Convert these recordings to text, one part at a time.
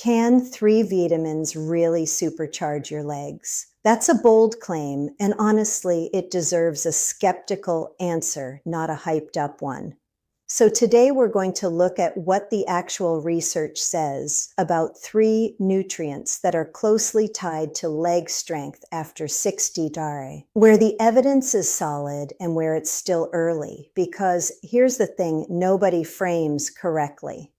Can 3 vitamins really supercharge your legs? That's a bold claim, and honestly, it deserves a skeptical answer, not a hyped up one. So today we're going to look at what the actual research says about 3 nutrients that are closely tied to leg strength after 60 dare, where the evidence is solid and where it's still early, because here's the thing nobody frames correctly.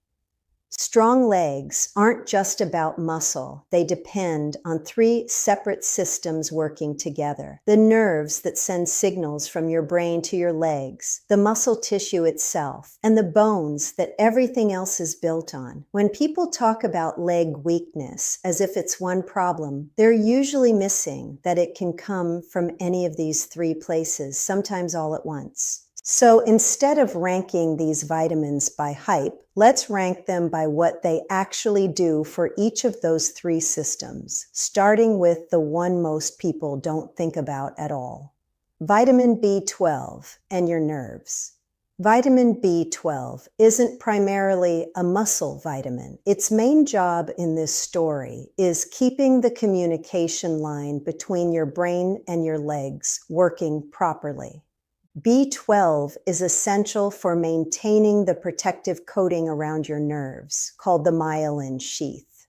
Strong legs aren't just about muscle. They depend on 3 separate systems working together. The nerves that send signals from your brain to your legs, the muscle tissue itself, and the bones that everything else is built on. When people talk about leg weakness as if it's one problem, they're usually missing that it can come from any of these 3 places, sometimes all at once. So instead of ranking these vitamins by hype, let's rank them by what they actually do for each of those 3 systems, starting with the one most people don't think about at all. Vitamin B12 and your nerves. Vitamin B12 isn't primarily a muscle vitamin. Its main job in this story is keeping the communication line between your brain and your legs working properly. B12 is essential for maintaining the protective coating around your nerves, called the myelin sheath.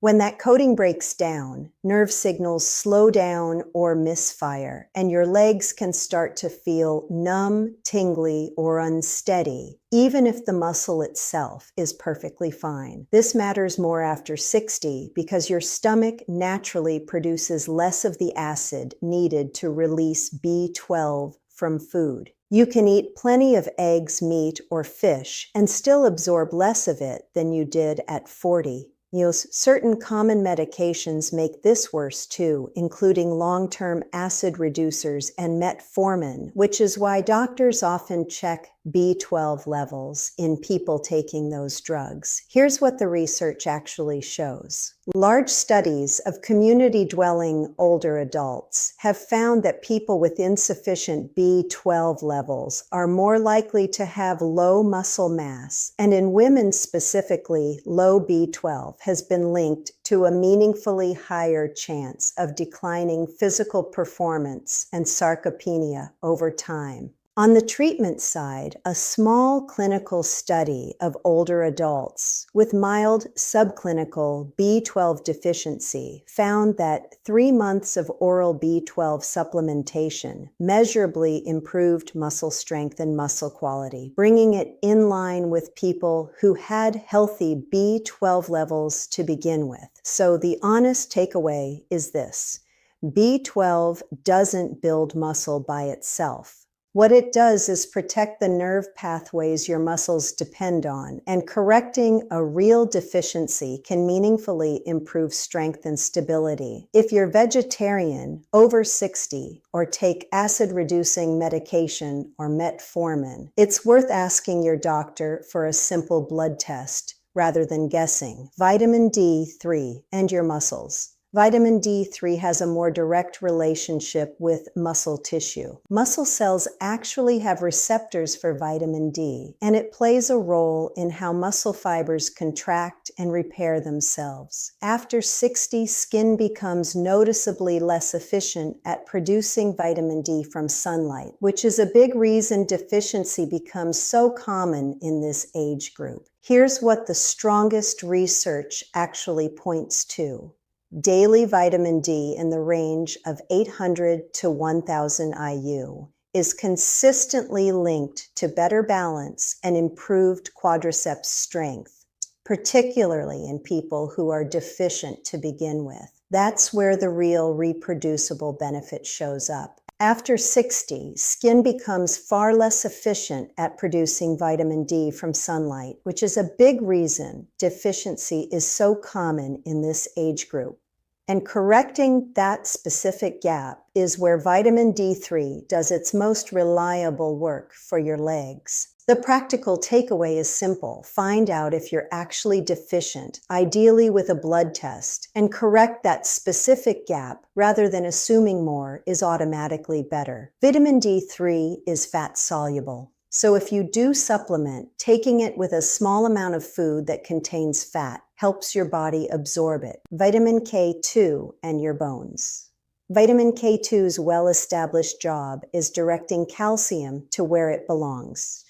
When that coating breaks down, nerve signals slow down or misfire, and your legs can start to feel numb, tingly, or unsteady, even if the muscle itself is perfectly fine. This matters more after 60 because your stomach naturally produces less of the acid needed to release B12 from food. You can eat plenty of eggs, meat, or fish and still absorb less of it than you did at 40. Certain common medications make this worse too, including long-term acid reducers and metformin, which is why doctors often check B12 levels in people taking those drugs. Here's what the research actually shows. Large studies of community-dwelling older adults have found that people with insufficient B12 levels are more likely to have low muscle mass, and in women specifically, low B12 has been linked to a meaningfully higher chance of declining physical performance and sarcopenia over time. On the treatment side, a small clinical study of older adults with mild subclinical B12 deficiency found that 3 months of oral B12 supplementation measurably improved muscle strength and muscle quality, bringing it in line with people who had healthy B12 levels to begin with. So the honest takeaway is this: B12 doesn't build muscle by itself. What it does is protect the nerve pathways your muscles depend on, and correcting a real deficiency can meaningfully improve strength and stability. If you're vegetarian, over 60, or take acid-reducing medication or metformin, it's worth asking your doctor for a simple blood test rather than guessing. Vitamin D3 and your muscles. Vitamin D3 has a more direct relationship with muscle tissue. Muscle cells actually have receptors for vitamin D, and it plays a role in how muscle fibers contract and repair themselves. After 60, skin becomes noticeably less efficient at producing vitamin D from sunlight, which is a big reason deficiency becomes so common in this age group. Here's what the strongest research actually points to. Daily vitamin D in the range of 800 to 1000 IU is consistently linked to better balance and improved quadriceps strength, particularly in people who are deficient to begin with. That's where the real reproducible benefit shows up. After 60, skin becomes far less efficient at producing vitamin D from sunlight, which is a big reason deficiency is so common in this age group. And correcting that specific gap is where vitamin D3 does its most reliable work for your legs. The practical takeaway is simple. Find out if you're actually deficient, ideally with a blood test, and correct that specific gap rather than assuming more is automatically better. Vitamin D3 is fat soluble. So if you do supplement, taking it with a small amount of food that contains fat helps your body absorb it. Vitamin K2 and your bones. Vitamin K2's well-established job is directing calcium to where it belongs,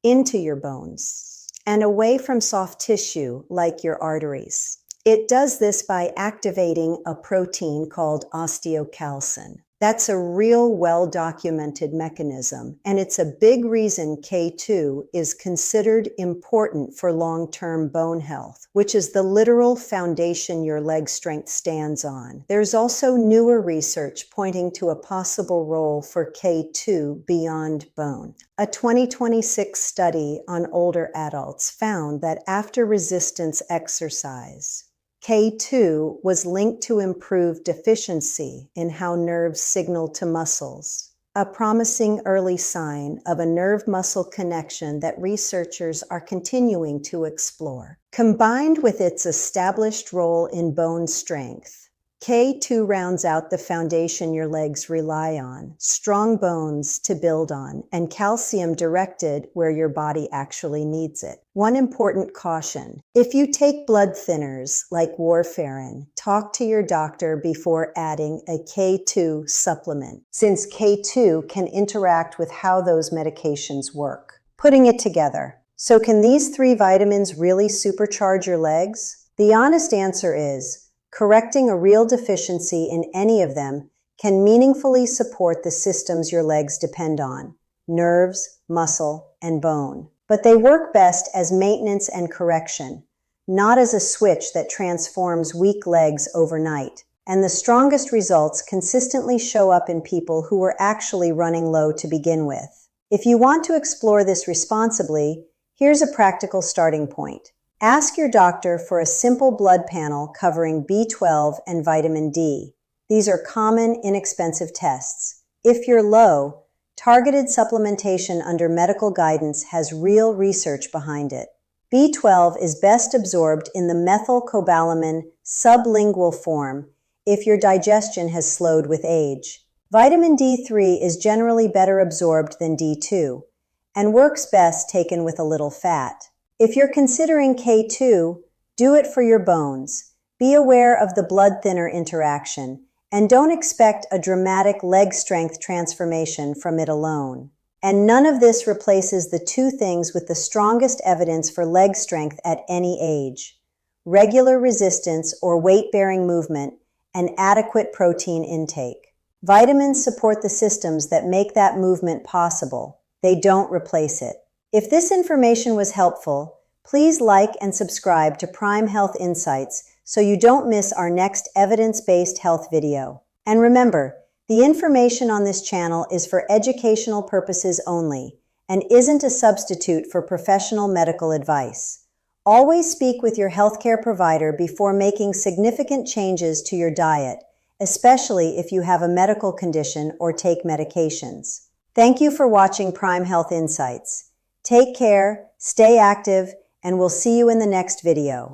into your bones, and away from soft tissue like your arteries. It does this by activating a protein called osteocalcin. That's a real well-documented mechanism, and it's a big reason K2 is considered important for long-term bone health, which is the literal foundation your leg strength stands on. There's also newer research pointing to a possible role for K2 beyond bone. A 2026 study on older adults found that after resistance exercise, K2 was linked to improved deficiency in how nerves signal to muscles, a promising early sign of a nerve-muscle connection that researchers are continuing to explore. Combined with its established role in bone strength, K2 rounds out the foundation your legs rely on, strong bones to build on, and calcium directed where your body actually needs it. One important caution: if you take blood thinners like warfarin, talk to your doctor before adding a K2 supplement, since K2 can interact with how those medications work. Putting it together. So can these 3 vitamins really supercharge your legs? The honest answer is, correcting a real deficiency in any of them can meaningfully support the systems your legs depend on: nerves, muscle, and bone. But they work best as maintenance and correction, not as a switch that transforms weak legs overnight. And the strongest results consistently show up in people who were actually running low to begin with. If you want to explore this responsibly, here's a practical starting point. Ask your doctor for a simple blood panel covering B12 and vitamin D. These are common, inexpensive tests. If you're low, targeted supplementation under medical guidance has real research behind it. B12 is best absorbed in the methylcobalamin sublingual form if your digestion has slowed with age. Vitamin D3 is generally better absorbed than D2 and works best taken with a little fat. If you're considering K2, do it for your bones. Be aware of the blood thinner interaction, and don't expect a dramatic leg strength transformation from it alone. And none of this replaces the 2 things with the strongest evidence for leg strength at any age: regular resistance or weight-bearing movement and adequate protein intake. Vitamins support the systems that make that movement possible. They don't replace it. If this information was helpful, please like and subscribe to Prime Health Insights so you don't miss our next evidence-based health video. And remember, the information on this channel is for educational purposes only and isn't a substitute for professional medical advice. Always speak with your healthcare provider before making significant changes to your diet, especially if you have a medical condition or take medications. Thank you for watching Prime Health Insights. Take care, stay active, and we'll see you in the next video.